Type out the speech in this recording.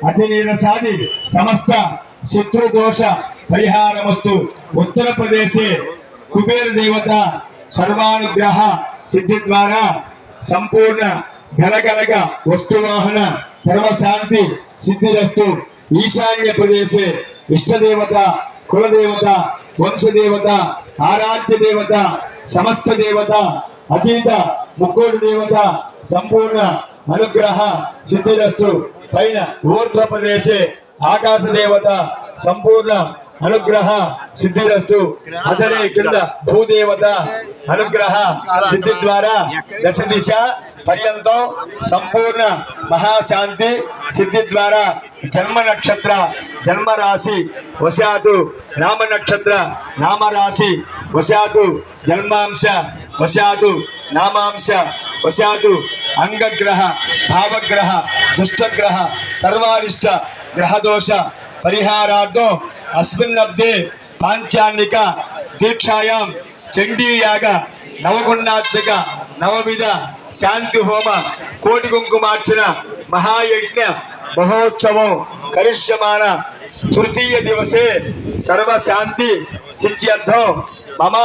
अतिनीरसादि समस्त शत्रुदोष परिहारमस्तु। उत्तर प्रदेशे कुबेर देवता सर्वानुग्रह सिद्धि द्वारा संपूर्ण घनघनक वस्तुवाहन सर्वशांति सिद्धिरस्तु। ईशान्य प्रदेशे इष्ट देवता कुल देवता वंश देवता आराध्य देवता समस्त देवता अतीत मुक्कोटि देवता संपूर्ण अनुग्रह सिद्धिरस्तु। पैन ऊर्ध्व प्रदेशे आकाश देवता संपूर्ण अनुग्रह सिद्धिरस्तु। अधरे किंद भूदेवता अनुग्रह सिद्धि द्वारा दश दिशा पर्यंतो संपूर्ण महाशांति सिद्धि द्वारा जन्म नक्षत्र जन्म राशि वशातु नाम नक्षत्र नाम राशि वशातु जन्मांश वशातु नामांश वशातु अंगग्रह भावग्रह दुष्टग्रह सर्वारिष्ट ग्रह दोष परिहारार्थो अस्मिन्नब्दे पांचान्निक दीक्षायां चंडी याग नवगुणात्मक नवविध शांति होम कोटि कुंकुमार्चन महायज्ञ महोत्सव करिष्यमान तृतीय दिवसे सर्व शांति सिद्ध्यर्थो मम